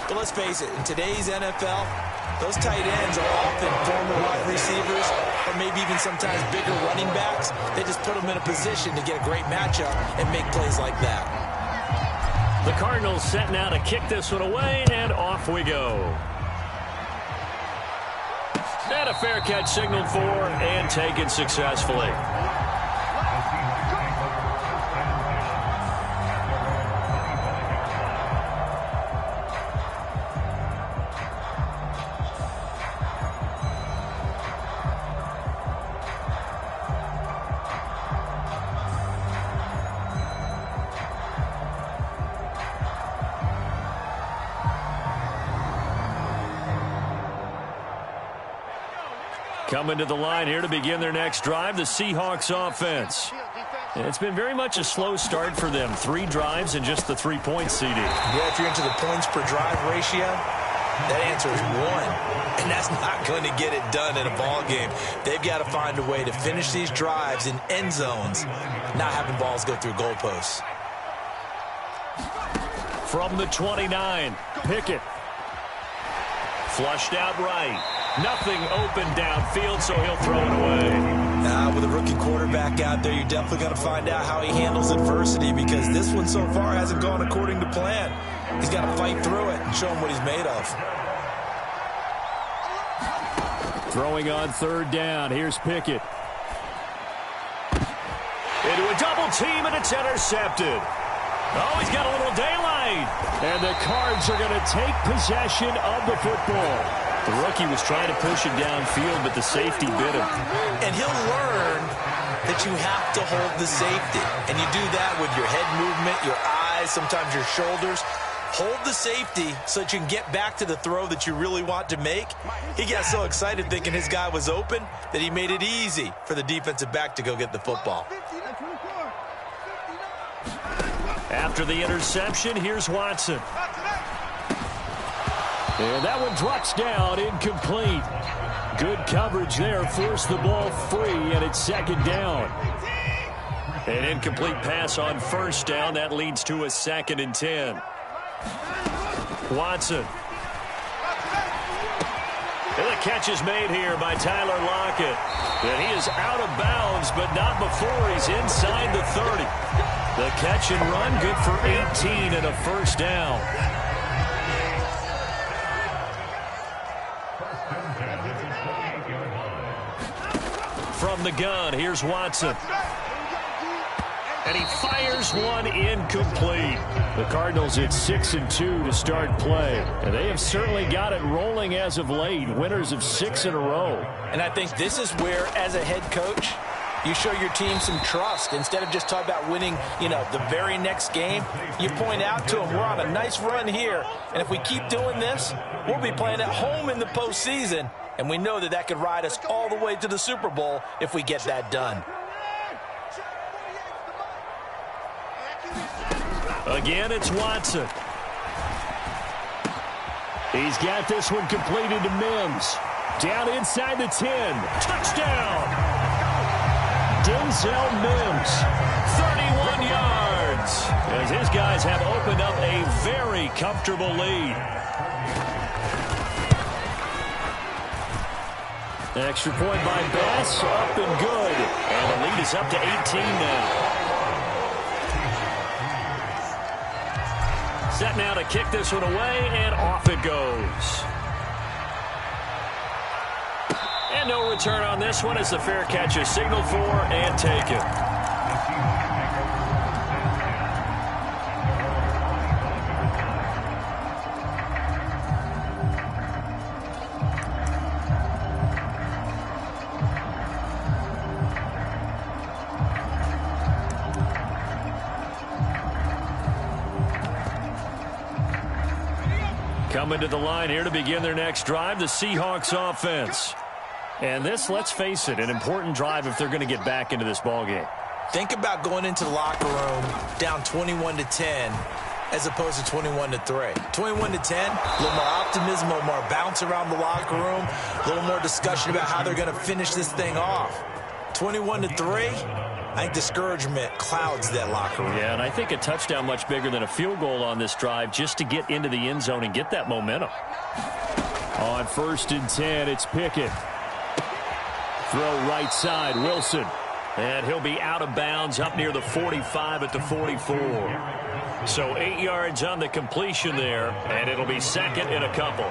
But let's face it, in today's NFL, those tight ends are often former wide receivers or maybe even sometimes bigger running backs. They just put them in a position to get a great matchup and make plays like that. The Cardinals set now to kick this one away, and off we go. And a fair catch signaled for and taken successfully. Coming to the line here to begin their next drive, the Seahawks offense. It's been very much a slow start for them. 3 drives and just the 3-point CD. Yeah, if you're into the points per drive ratio, that answer is 1. And that's not going to get it done in a ball game. They've got to find a way to finish these drives in end zones, not having balls go through goalposts. From the 29, Pickett. Flushed out right. Nothing open downfield, so he'll throw it away. With a rookie quarterback out there, you're definitely going to find out how he handles adversity, because this one so far hasn't gone according to plan. He's got to fight through it and show him what he's made of. Throwing on 3rd down. Here's Pickett. Into a double team, and it's intercepted. Oh, he's got a little daylight. And the Cards are going to take possession of the football. The rookie was trying to push it downfield, but the safety bit him. And he'll learn that you have to hold the safety. And you do that with your head movement, your eyes, sometimes your shoulders. Hold the safety so that you can get back to the throw that you really want to make. He got so excited thinking his guy was open that he made it easy for the defensive back to go get the football. After the interception, here's Watson. And that one drops down, incomplete. Good coverage there, forced the ball free, and it's 2nd down. An incomplete pass on 1st down. That leads to a 2nd and 10. Watson. And the catch is made here by Tyler Lockett. And he is out of bounds, but not before he's inside the 30. The catch and run, good for 18 and a 1st down. From the gun, here's Watson. And he fires one incomplete. The Cardinals at 6-2 to start play. And they have certainly got it rolling as of late. Winners of 6 in a row. And I think this is where, as a head coach, you show your team some trust. Instead of just talking about winning, the very next game, you point out to them, we're on a nice run here. And if we keep doing this, we'll be playing at home in the postseason. And we know that that could ride us all the way to the Super Bowl if we get that done. Again, it's Watson. He's got this one completed to Mims. Down inside the 10. Touchdown! Denzel Mims, 31 yards, as his guys have opened up a very comfortable lead. Extra point by Bass, up and good. And the lead is up to 18 now. Set now to kick this one away, and off it goes. And no return on this one as the fair catch is signaled for and taken. Coming to the line here to begin their next drive, the Seahawks offense. And this, let's face it, an important drive if they're going to get back into this ballgame. Think about going into the locker room down 21-10 as opposed to 21-3. 21-10, a little more optimism, a little more bounce around the locker room, a little more discussion about how they're going to finish this thing off. 21-3, I think discouragement clouds that locker room. Yeah, and I think a touchdown much bigger than a field goal on this drive just to get into the end zone and get that momentum. On 1st and 10, it's Pickett. Throw right side, Wilson. And he'll be out of bounds up near the 45 at the 44. So 8 yards on the completion there, and it'll be 2nd and a couple.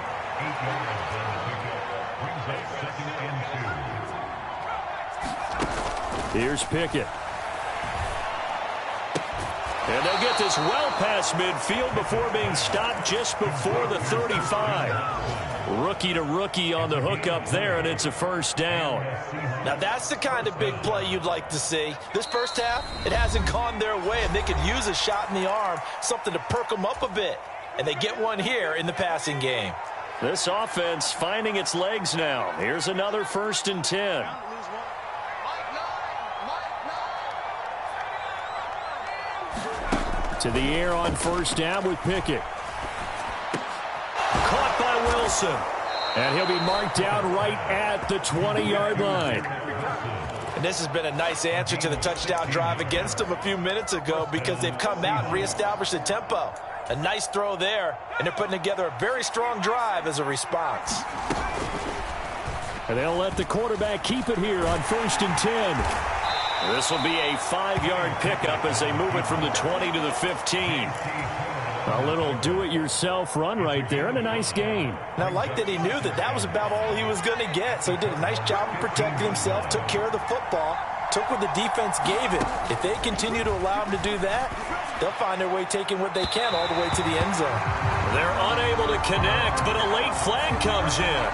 Here's Pickett. And they'll get this well past midfield before being stopped just before the 35. Rookie to rookie on the hook up there, and it's a 1st down. Now that's the kind of big play you'd like to see. This first half, it hasn't gone their way, and they could use a shot in the arm, something to perk them up a bit. And they get one here in the passing game. This offense finding its legs now. Here's another 1st and 10. To the air on 1st down with Pickett. Caught by Wilson. And he'll be marked down right at the 20-yard line. And this has been a nice answer to the touchdown drive against them a few minutes ago because they've come out and reestablished the tempo. A nice throw there, and they're putting together a very strong drive as a response. And they'll let the quarterback keep it here on 1st and 10. This will be a 5-yard pickup as they move it from the 20 to the 15. A little do-it-yourself run right there and a nice gain. And I like that he knew that that was about all he was going to get. So he did a nice job of protecting himself, took care of the football, took what the defense gave him. If they continue to allow him to do that, they'll find their way taking what they can all the way to the end zone. They're unable to connect, but a late flag comes in.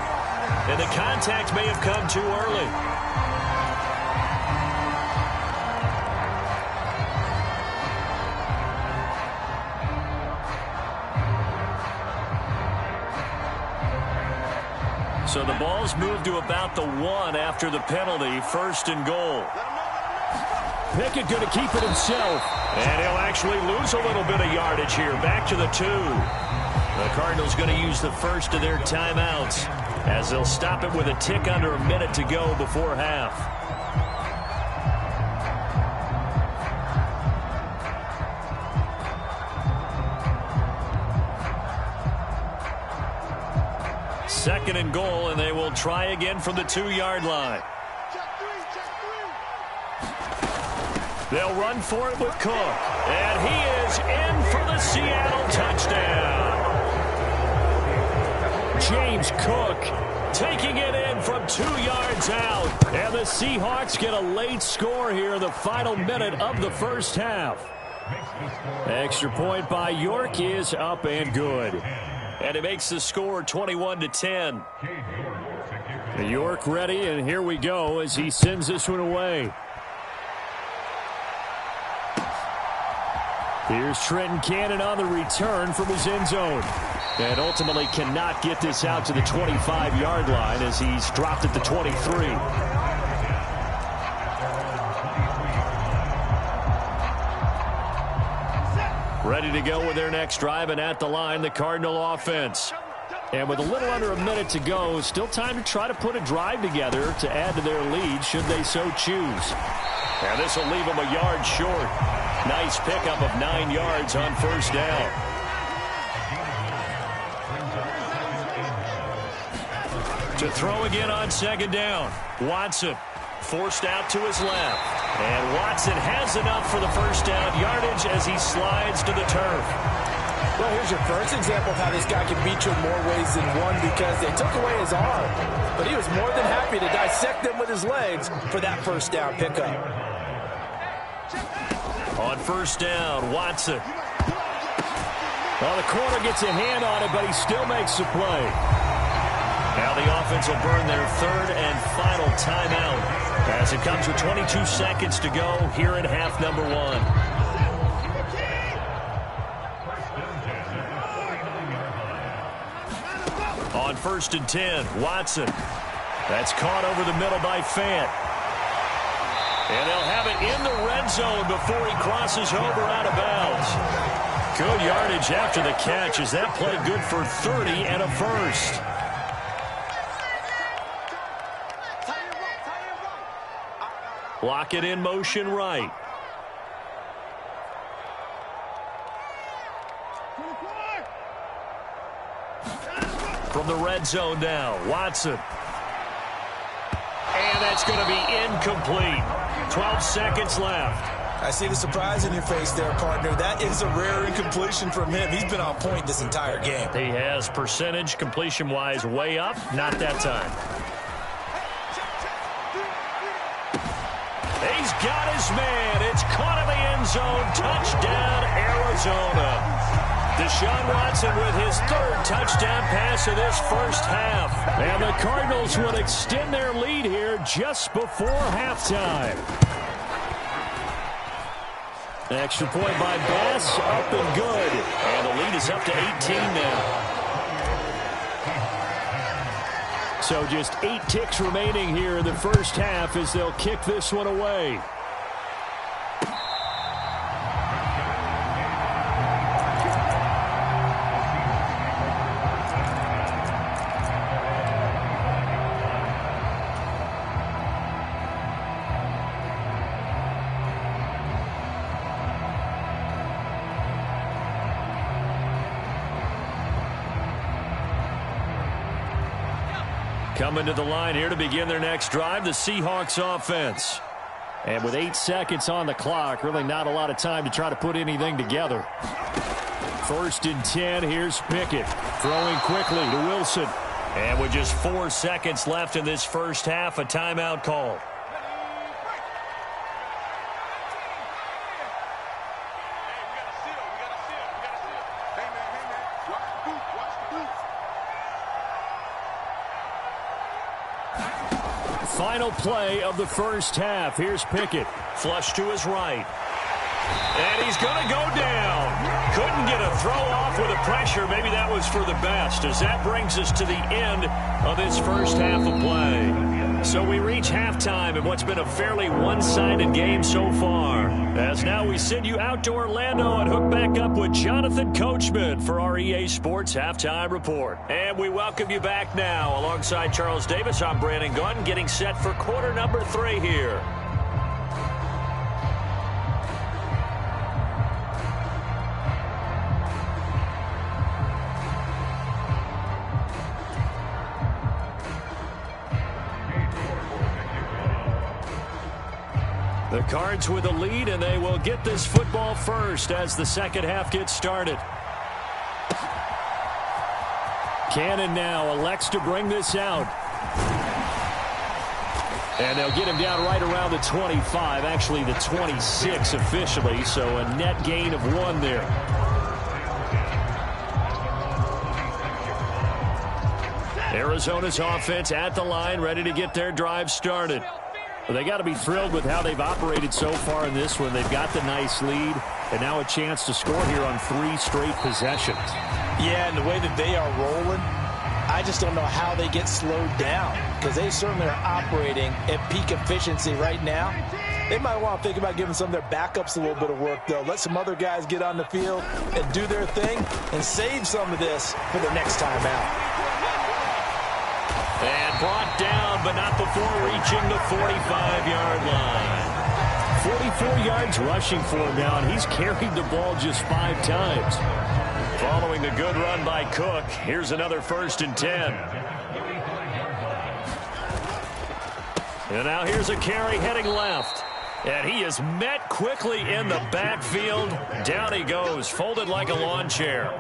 And the contact may have come too early. So the ball's moved to about the 1 after the penalty, 1st and goal. Pickett going to keep it himself. And he'll actually lose a little bit of yardage here, back to the 2. The Cardinals going to use the first of their timeouts as they'll stop it with a tick under a minute to go before half. Second and goal, and they will try again from the 2-yard line. They'll run for it with Cook. And he is in for the Seattle touchdown. James Cook taking it in from 2 yards out. And the Seahawks get a late score here in the final minute of the first half. Extra point by York is up and good. And it makes the score 21-10. York ready, and here we go as he sends this one away. Here's Trenton Cannon on the return from his end zone. And ultimately cannot get this out to the 25-yard line as he's dropped at the 23. Ready to go with their next drive, and at the line, the Cardinal offense. And with a little under a minute to go, still time to try to put a drive together to add to their lead should they so choose. And this will leave them a yard short. Nice pickup of 9 yards on 1st down. To throw again on 2nd down. Watson forced out to his left. And Watson has enough for the 1st down yardage as he slides to the turf. Well, here's your first example of how this guy can beat you in more ways than one because they took away his arm. But he was more than happy to dissect them with his legs for that 1st down pickup. On 1st down, Watson. Well, the corner gets a hand on it, but he still makes the play. Now the offense will burn their 3rd and final timeout as it comes with 22 seconds to go here in half number 1. On 1st and 10, Watson. That's caught over the middle by Fant. And they'll have it in the red zone before he crosses over out of bounds. Good yardage after the catch as that play good for 30 and a 1st. Lock it in motion right. From the red zone now, Watson. And that's going to be incomplete. 12 seconds left. I see the surprise in your face there, partner. That is a rare incompletion from him. He's been on point this entire game. He has percentage completion-wise way up. Not that time. He's got his man. It's caught in the end zone. Touchdown, Arizona. Deshaun Watson with his third touchdown pass of this first half. And the Cardinals will extend their lead here just before halftime. Extra point by Bass, up and good. And the lead is up to 18 now. So just 8 ticks remaining here in the first half as they'll kick this one away. Coming to the line here to begin their next drive, the Seahawks offense. And with 8 seconds on the clock, really not a lot of time to try to put anything together. 1st and 10, here's Pickett. Throwing quickly to Wilson. And with just 4 seconds left in this first half, a timeout call. Final play of the first half. Here's Pickett. Flush to his right. And he's going to go down. Couldn't get a throw off with the pressure. Maybe that was for the best, as that brings us to the end of this first half of play. So we reach halftime in what's been a fairly one-sided game so far. As now we send you out to Orlando and hook back up with Jonathan Coachman for our EA Sports Halftime Report. And we welcome you back now. Alongside Charles Davis, I'm Brandon Gunn, getting set for quarter number 3 here. The Cards with a lead, and they will get this football first as the second half gets started. Cannon now elects to bring this out. And they'll get him down right around the 25, actually the 26 officially, so a net gain of 1 there. Arizona's offense at the line, ready to get their drive started. Well, they got to be thrilled with how they've operated so far in this one. They've got the nice lead, and now a chance to score here on 3 straight possessions. Yeah, and the way that they are rolling, I just don't know how they get slowed down, because they certainly are operating at peak efficiency right now. They might want to think about giving some of their backups a little bit of work, though. Let some other guys get on the field and do their thing and save some of this for their next time out. And brought down, but not before reaching the 45-yard line. 44 yards rushing for him now, and he's carried the ball just 5 times. Following a good run by Cook, here's another 1st and 10. And now here's a carry heading left. And he is met quickly in the backfield. Down he goes, folded like a lawn chair.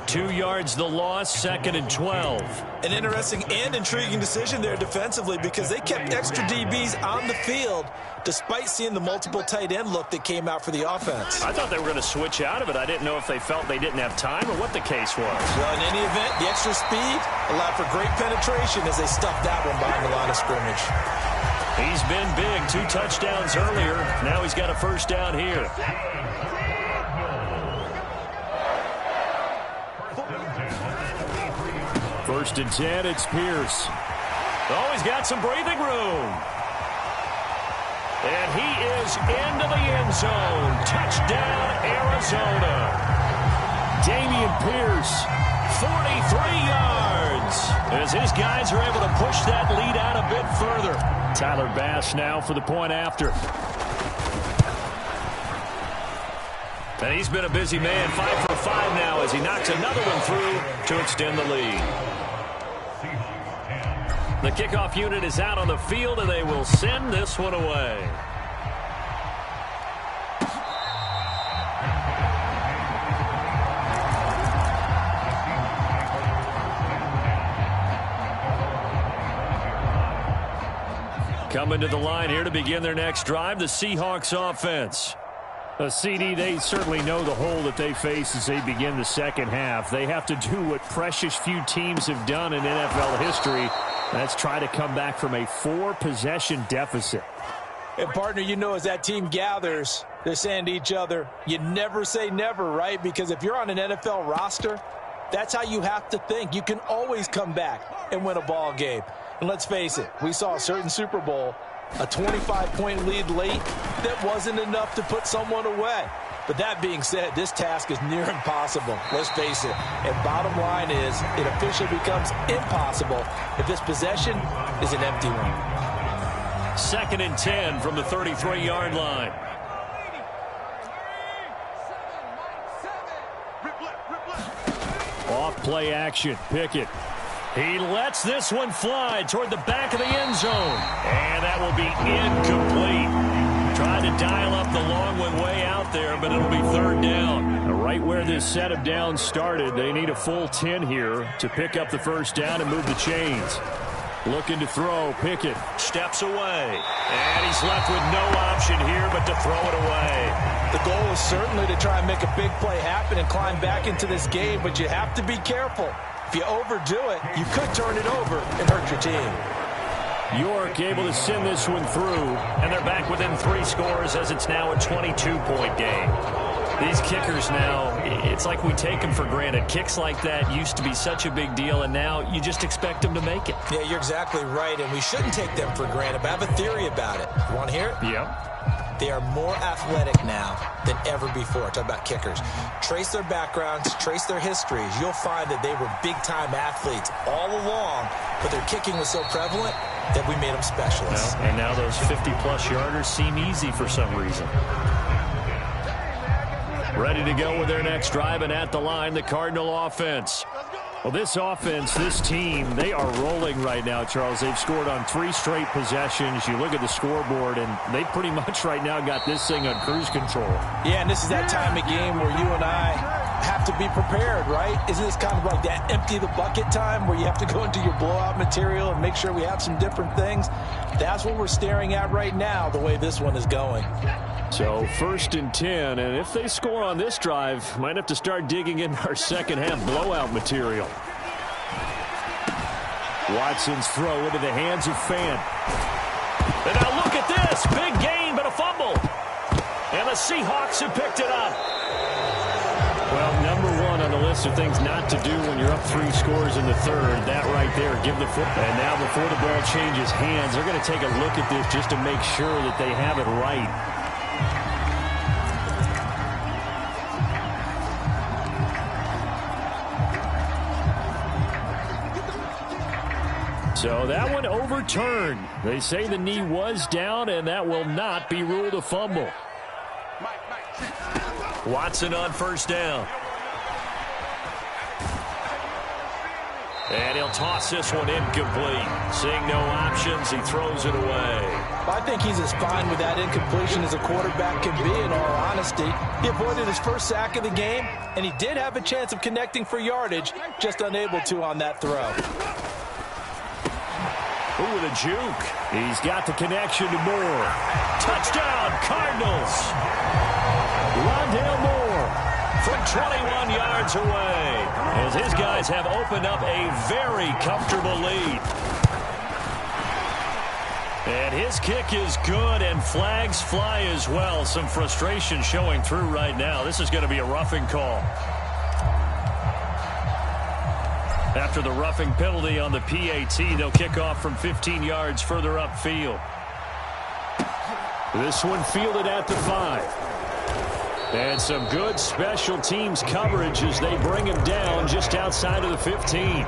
2 yards the loss, 2nd and 12. An interesting and intriguing decision there defensively, because they kept extra DBs on the field despite seeing the multiple tight end look that came out for the offense. I thought they were going to switch out of it. I didn't know if they felt they didn't have time or what the case was. Well, in any event, the extra speed allowed for great penetration as they stuffed that one behind the line of scrimmage. He's been big, 2 touchdowns earlier. Now he's got a 1st down here. First and 10, it's Pierce. Oh, he's got some breathing room. And he is into the end zone. Touchdown, Arizona. Dameon Pierce, 43 yards. as his guys are able to push that lead out a bit further. Tyler Bass now for the point after. And he's been a busy man, 5 for 5 now as he knocks another one through to extend the lead. The kickoff unit is out on the field, and they will send this one away. Coming to the line here to begin their next drive, the Seahawks offense. CD, they certainly know the hole that they face as they begin the second half. They have to do what precious few teams have done in NFL history. That's try to come back from a 4-possession deficit. And, partner, you know, as that team gathers, they're saying to each other, you never say never, right? Because if you're on an NFL roster, that's how you have to think. You can always come back and win a ball game. And let's face it, we saw a certain Super Bowl, a 25-point lead late that wasn't enough to put someone away. But that being said, this task is near impossible. Let's face it. And bottom line is, it officially becomes impossible if this possession is an empty one. 2nd and 10 from the 33-yard line. Off play action. Pickett. He lets this one fly toward the back of the end zone. And that will be incomplete. Trying to dial up the long one way out there, but it'll be 3rd down. Right where this set of downs started, they need a full 10 here to pick up the 1st down and move the chains. Looking to throw. Pickett steps away. And he's left with no option here but to throw it away. The goal is certainly to try and make a big play happen and climb back into this game, but you have to be careful. If you overdo it, you could turn it over and hurt your team. York able to send this one through, and they're back within 3 scores as it's now a 22-point game. These kickers now, it's like we take them for granted. Kicks like that used to be such a big deal, and now you just expect them to make it. Yeah, you're exactly right, and we shouldn't take them for granted, but I have a theory about it. You want to hear it? Yep. They are more athletic now than ever before. Talk about kickers. Trace their backgrounds, trace their histories. You'll find that they were big-time athletes all along, but their kicking was so prevalent that we made them specialists. Well, and now those 50-plus yarders seem easy for some reason. Ready to go with their next drive, and at the line, the Cardinal offense. Well, this offense, this team, they are rolling right now, Charles. They've scored on 3 straight possessions. You look at the scoreboard, and they pretty much right now got this thing on cruise control. Yeah, and this is that time of game where you and I have to be prepared, right? Isn't this kind of like that empty the bucket time where you have to go into your blowout material and make sure we have some different things? That's what we're staring at right now, the way this one is going. So 1st and 10, and if they score on this drive, might have to start digging in our second half blowout material. Watson's throw into the hands of Fant. And now look at this, big gain but a fumble. And the Seahawks have picked it up. Well, number 1 on the list of things not to do when you're up 3 scores in the 3rd, that right there, give the foot. And now before the ball changes hands, they're going to take a look at this just to make sure that they have it right. So that one overturned. They say the knee was down, and that will not be ruled a fumble. Watson on 1st down. And he'll toss this one incomplete. Seeing no options, he throws it away. I think he's as fine with that incompletion as a quarterback can be, in all honesty. He avoided his 1st sack of the game, and he did have a chance of connecting for yardage, just unable to on that throw. Ooh, with a juke. He's got the connection to Moore. Touchdown, Cardinals. Rondale Moore from 21 yards away, as his guys have opened up a very comfortable lead. And his kick is good, and flags fly as well. Some frustration showing through right now. This is going to be a roughing call. After the roughing penalty on the PAT, they'll kick off from 15 yards further upfield. This one fielded at the 5. And some good special teams coverage as they bring him down just outside of the 15.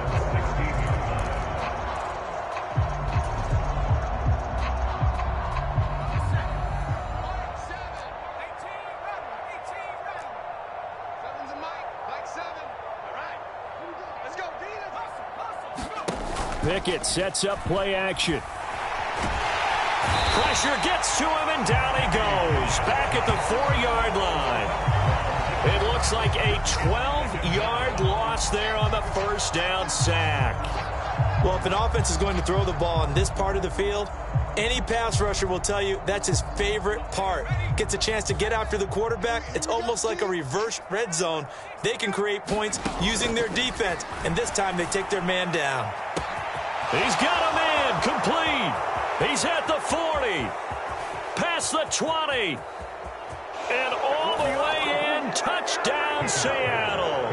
Pickett sets up play action. Pressure gets to him, and down he goes. Back at the 4-yard line. It looks like a 12-yard loss there on the first down sack. Well, if an offense is going to throw the ball on this part of the field, any pass rusher will tell you that's his favorite part. Gets a chance to get after the quarterback. It's almost like a reverse red zone. They can create points using their defense, and this time they take their man down. He's got a man complete. He's at the 40, past the 20, and all the way in. Touchdown, Seattle.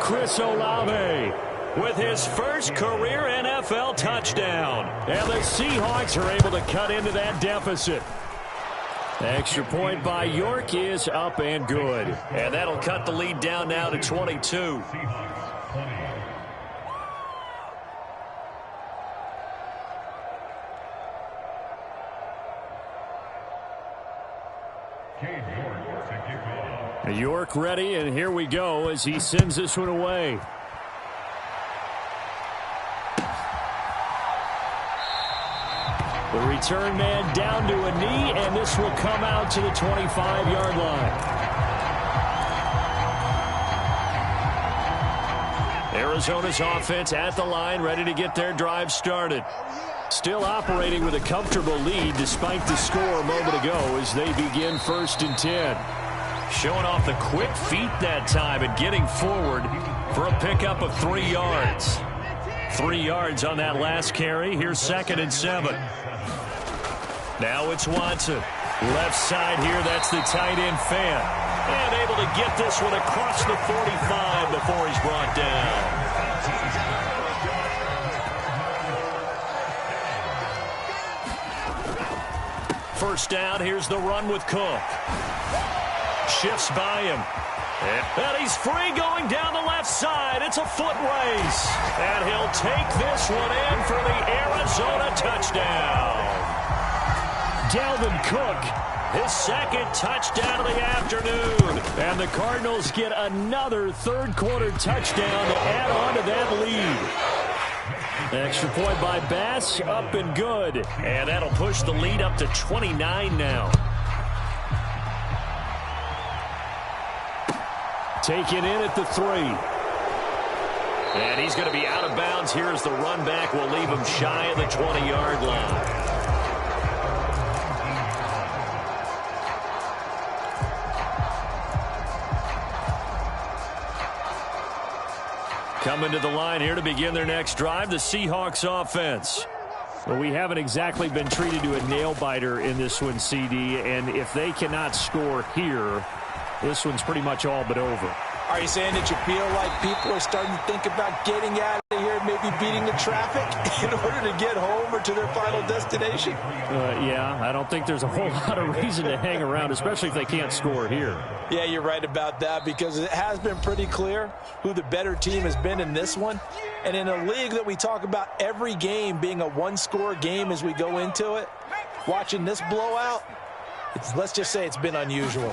Chris Olave with his first career NFL touchdown. And the Seahawks are able to cut into that deficit. Extra point by York is up and good. And that'll cut the lead down now to 22. York ready, and here we go as he sends this one away. The return man down to a knee, and this will come out to the 25-yard line. Arizona's offense at the line, ready to get their drive started. Still operating with a comfortable lead despite the score a moment ago as they begin 1st and 10. Showing off the quick feet that time and getting forward for a pickup of 3 yards. 3 yards on that last carry. Here's 2nd and 7. Now it's Watson. Left side here, that's the tight end Fan. And able to get this one across the 45 before he's brought down. First down, here's the run with Cook. Shifts by him. And he's free going down the left side. It's a foot race. And he'll take this one in for the Arizona touchdown. Dalvin Cook, his 2nd touchdown of the afternoon. And the Cardinals get another 3rd-quarter touchdown to add on to that lead. Extra point by Bass, up and good. And that'll push the lead up to 29 now. Taken in at the 3. And he's going to be out of bounds here as the run back will leave him shy of the 20-yard line. Coming to the line here to begin their next drive, the Seahawks offense. Well, we haven't exactly been treated to a nail-biter in this one, CD, and if they cannot score here, this one's pretty much all but over. Are you saying that you feel like people are starting to think about getting out of here, maybe beating the traffic in order to get home or to their final destination? Yeah, I don't think there's a whole lot of reason to hang around, especially if they can't score here. Yeah, you're right about that because it has been pretty clear who the better team has been in this one. And in a league that we talk about every game being a one-score game as we go into it, watching this blowout, let's just say it's been unusual.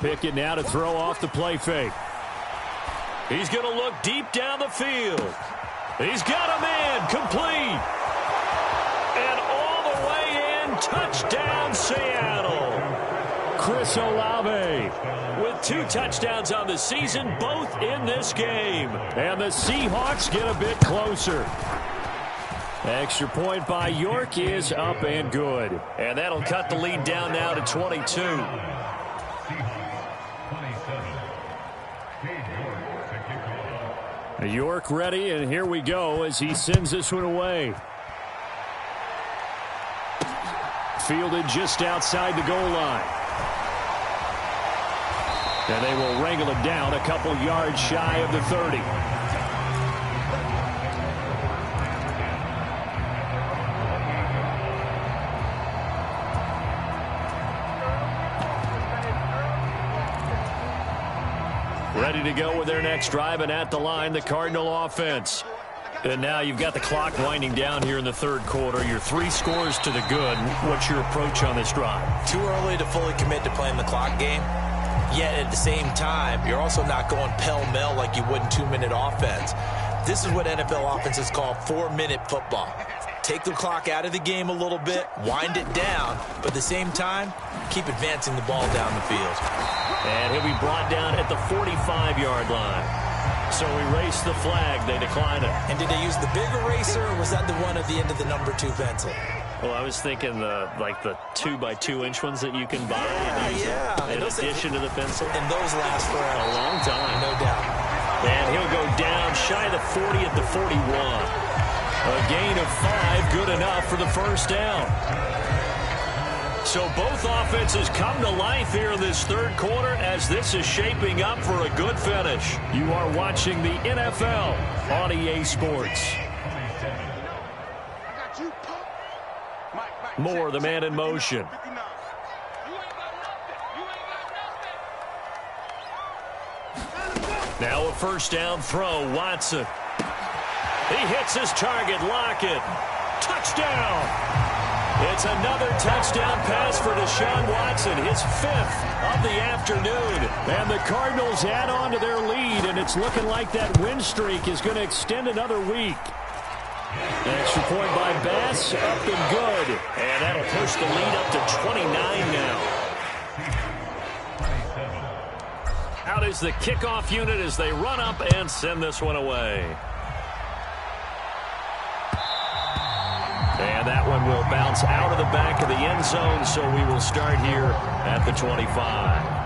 Pickett now to throw off the play fake. He's going to look deep down the field. He's got a man complete. And all the way in, touchdown Seattle. Chris Olave with 2 touchdowns on the season, both in this game. And the Seahawks get a bit closer. Extra point by York is up and good. And that'll cut the lead down now to 22. York ready, and here we go as he sends this one away. Fielded just outside the goal line. And they will wrangle it down a couple yards shy of the 30. Ready to go with their next drive, and at the line, the Cardinal offense. And now you've got the clock winding down here in the 3rd quarter. You're 3 scores to the good. What's your approach on this drive? Too early to fully commit to playing the clock game. Yet at the same time, you're also not going pell-mell like you would in 2-minute offense. this is what NFL offenses call 4-minute football. Take the clock out of the game a little bit, wind it down, but at the same time, keep advancing the ball down the field. And he'll be brought down at the 45-yard line. So erase the flag. They decline it. And did they use the big eraser, or was that the one at the end of the number 2 pencil? Well, I was thinking the 2x2-inch ones that you can buy in addition to the pencil. And those last for a long time. No doubt. And he'll go down shy of the 40 at the 41. A gain of 5, good enough for the first down. So both offenses come to life here in this third quarter as this is shaping up for a good finish. You are watching the NFL on EA Sports. Moore, the man in motion. Now a first down throw, Watson. He hits his target, Lockett. Touchdown! It's another touchdown pass for Deshaun Watson, his 5th of the afternoon. And the Cardinals add on to their lead, and it's looking like that win streak is going to extend another week. Extra point by Bass, up and good. And that'll push the lead up to 29 now. Out is the kickoff unit as they run up and send this one away. And that one will bounce out of the back of the end zone, so we will start here at the 25.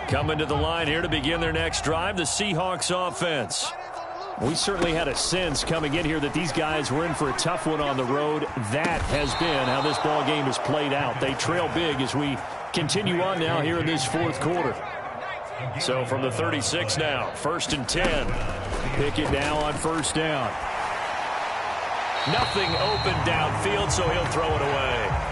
Coming to the line here to begin their next drive, the Seahawks offense. We certainly had a sense coming in here that these guys were in for a tough one on the road. That has been how this ball game has played out. They trail big as we continue on now here in this fourth quarter. So from the 36 now, 1st and 10. Pickett now on first down. Nothing open downfield, so he'll throw it away.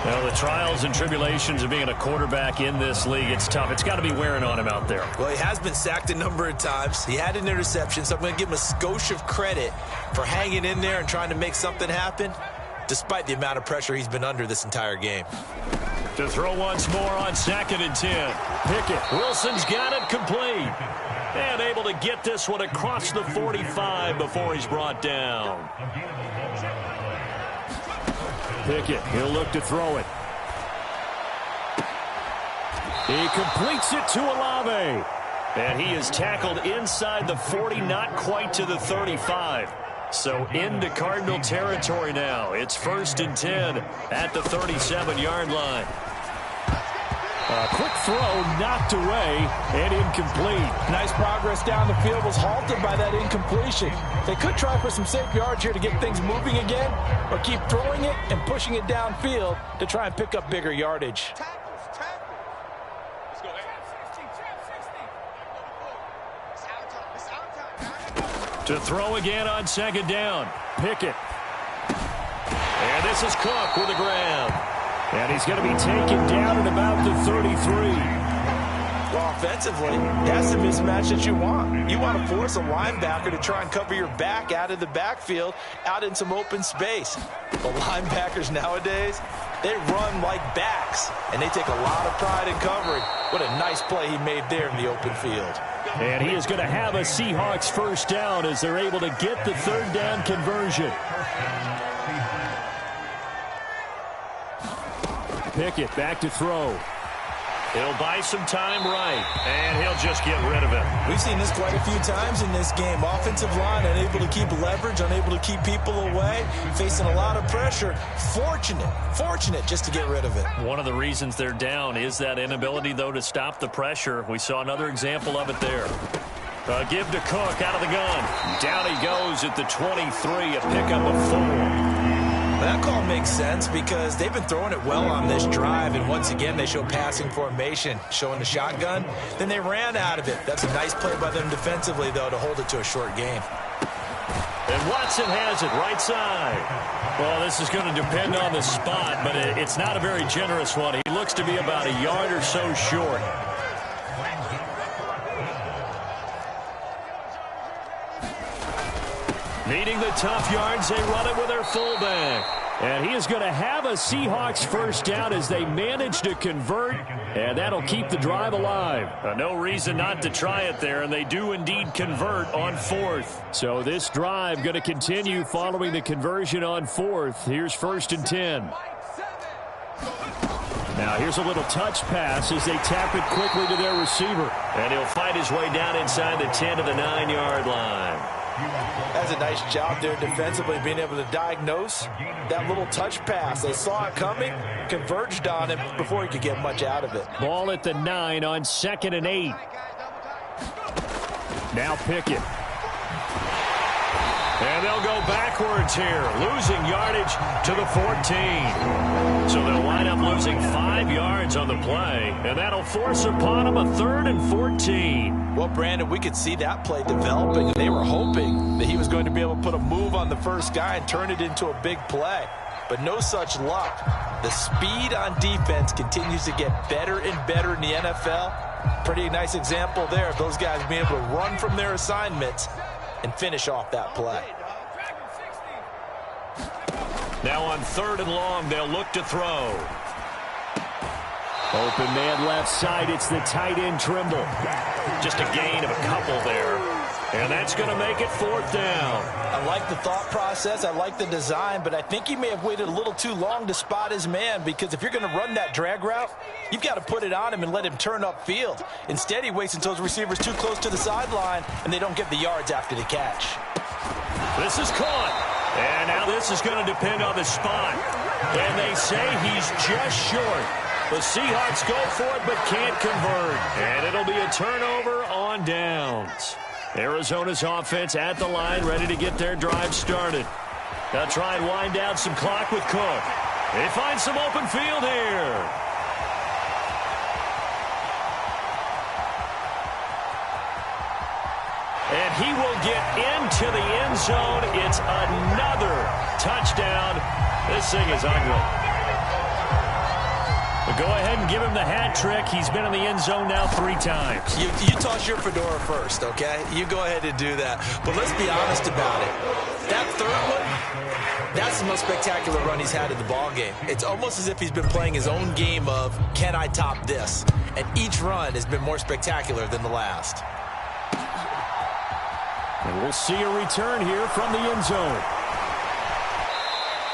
Well, the trials and tribulations of being a quarterback in this league, it's tough. It's got to be wearing on him out there. Well, he has been sacked a number of times. He had an interception, so I'm going to give him a skosh of credit for hanging in there and trying to make something happen, despite the amount of pressure he's been under this entire game. To throw once more on 2nd and 10. Pickett. Wilson's got it complete. And able to get this one across the 45 before he's brought down. Pickett, he'll look to throw it. He completes it to Olave. And he is tackled inside the 40, not quite to the 35. So into Cardinal territory now. It's 1st and 10 at the 37-yard line. A quick throw knocked away and incomplete. Nice progress down the field, was halted by that incompletion. They could try for some safe yards here to get things moving again, or keep throwing it and pushing it downfield to try and pick up bigger yardage. To throw again on 2nd down. Pickett. And this is Cook with a grab. And he's going to be taken down at about the 33. Well, offensively, that's the mismatch that you want. You want to force a linebacker to try and cover your back out of the backfield, out in some open space. The linebackers nowadays, they run like backs, and they take a lot of pride in covering. What a nice play he made there in the open field. And he is going to have a Seahawks first down as they're able to get the 3rd down conversion. Pickett back to throw. He'll buy some time right, and he'll just get rid of it. We've seen this quite a few times in this game. Offensive line unable to keep leverage, unable to keep people away, facing a lot of pressure. Fortunate just to get rid of it. One of the reasons they're down is that inability, though, to stop the pressure. We saw another example of it there. Give to Cook out of the gun. Down he goes at the 23, a pickup of 4. That call makes sense because they've been throwing it well on this drive, and once again they show passing formation, showing the shotgun. Then they ran out of it. That's a nice play by them defensively, though, to hold it to a short game. And Watson has it right side. Well, this is going to depend on the spot, but it's not a very generous one. He looks to be about a yard or so short. Needing the tough yards, they run it with their fullback. And he is going to have a Seahawks first down as they manage to convert, and that'll keep the drive alive. No reason not to try it there, and they do indeed convert on 4th. So this drive going to continue following the conversion on 4th. Here's 1st and 10. Now here's a little touch pass as they tap it quickly to their receiver. And he'll fight his way down inside the 10 to the 9-yard line. That's a nice job there defensively, being able to diagnose that little touch pass. They saw it coming, converged on him before he could get much out of it. Ball at the 9 on 2nd and 8. Now Pickett. And they'll go backwards here, losing yardage to the 14. So they'll wind up losing 5 yards on the play, and that'll force upon them a 3rd and 14. Well, Brandon, we could see that play developing, and they were hoping that he was going to be able to put a move on the first guy and turn it into a big play. But no such luck. The speed on defense continues to get better and better in the NFL. Pretty nice example there of those guys being able to run from their assignments and finish off that play. Now on 3rd and long, they'll look to throw. Open man left side. It's the tight end Trimble. Just a gain of a couple there. And that's going to make it 4th down. I like the thought process. I like the design, but I think he may have waited a little too long to spot his man, because if you're going to run that drag route, you've got to put it on him and let him turn upfield. Instead, he waits until his receiver's too close to the sideline, and they don't get the yards after the catch. This is caught. And now this is going to depend on the spot. And they say he's just short. The Seahawks go for it but can't convert. And it'll be a turnover on downs. Arizona's offense at the line, ready to get their drive started. They'll try and wind down some clock with Cook. They find some open field here. And he will get into the end zone. It's another touchdown. This thing is ugly. But go ahead and give him the hat trick. He's been in the end zone now 3 times. You toss your fedora first, okay? You go ahead and do that. But let's be honest about it. That 3rd one, that's the most spectacular run he's had in the ballgame. It's almost as if he's been playing his own game of, can I top this? And each run has been more spectacular than the last. And we'll see a return here from the end zone.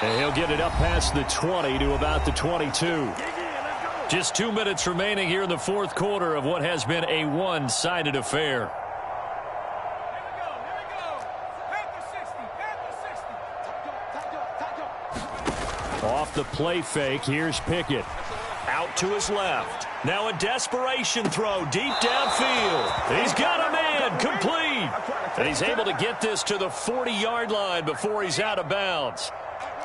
And he'll get it up past the 20 to about the 22. Just 2 minutes remaining here in the 4th quarter of what has been a one-sided affair. Off the play fake, here's Pickett. Out to his left. Now a desperation throw deep downfield. He's got a man, complete. And he's able to get this to the 40-yard line before he's out of bounds.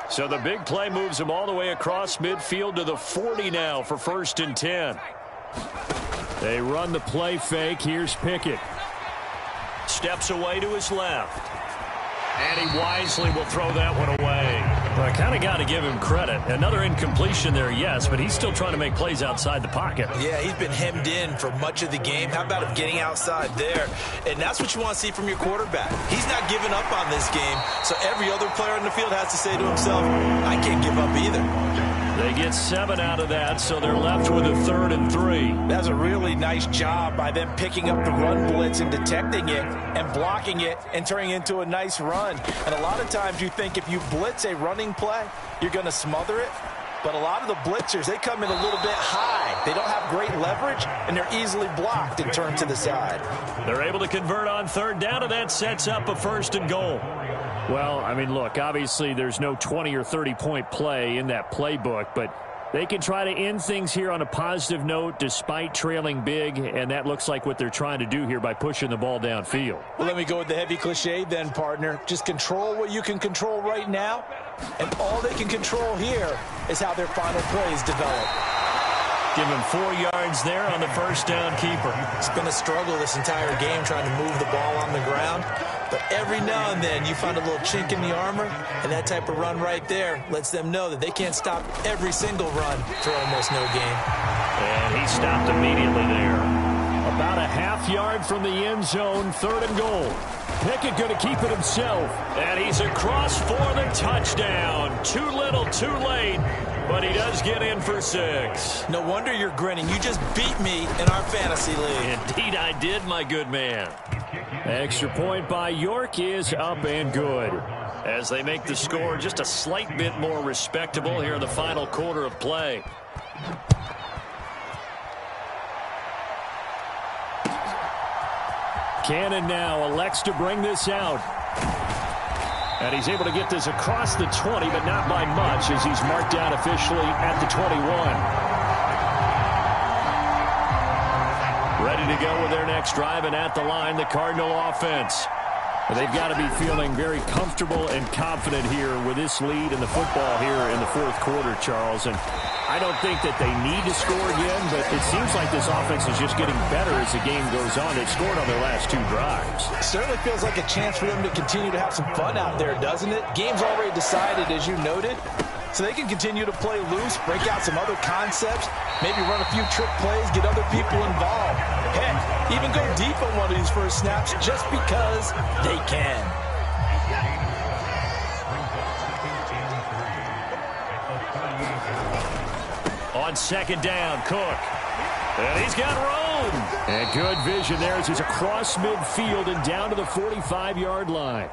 So the big play moves him all the way across midfield to the 40 now for 1st and 10. They run the play fake. Here's Pickett. Steps away to his left. And he wisely will throw that one away. Well, I kind of got to give him credit. Another incompletion there, yes, but he's still trying to make plays outside the pocket. Yeah, he's been hemmed in for much of the game. How about him getting outside there? And that's what you want to see from your quarterback. He's not giving up on this game, so every other player in the field has to say to himself, I can't give up either. They get 7 out of that, so they're left with a 3rd and 3. That's a really nice job by them picking up the run blitz and detecting it and blocking it and turning it into a nice run. And a lot of times you think if you blitz a running play, you're going to smother it. But a lot of the blitzers, they come in a little bit high. They don't have great leverage, and they're easily blocked and turned to the side. They're able to convert on 3rd down, and that sets up a 1st and goal. Well, I mean, look, obviously there's no 20 or 30-point play in that playbook, but they can try to end things here on a positive note despite trailing big, and that looks like what they're trying to do here by pushing the ball downfield. Well, let me go with the heavy cliche then, partner. Just control what you can control right now, and all they can control here is how their final plays develop. Give him 4 yards there on the first down keeper. It's been a struggle this entire game trying to move the ball on the ground. But every now and then you find a little chink in the armor, and that type of run right there lets them know that they can't stop every single run for almost no gain. And he stopped immediately there. About a half-yard from the end zone, 3rd and goal. Pickett going to keep it himself. And he's across for the touchdown. Too little, too late. But he does get in for 6. No wonder you're grinning. You just beat me in our fantasy league. Indeed I did, my good man. Extra point by York is up and good, as they make the score just a slight bit more respectable here in the final quarter of play. Cannon now elects to bring this out. And he's able to get this across the 20, but not by much, as he's marked down officially at the 21. Ready to go with their next drive, and at the line, the Cardinal offense. They've got to be feeling very comfortable and confident here with this lead in the football here in the 4th quarter, Charles. And I don't think that they need to score again, but it seems like this offense is just getting better as the game goes on. They've scored on their last 2 drives. It certainly feels like a chance for them to continue to have some fun out there, doesn't it? Game's already decided, as you noted. So they can continue to play loose, break out some other concepts, maybe run a few trick plays, get other people involved. Heck, even go deep on one of these first snaps just because they can. On 2nd down, Cook. And he's got room. And good vision there as he's across midfield and down to the 45-yard line.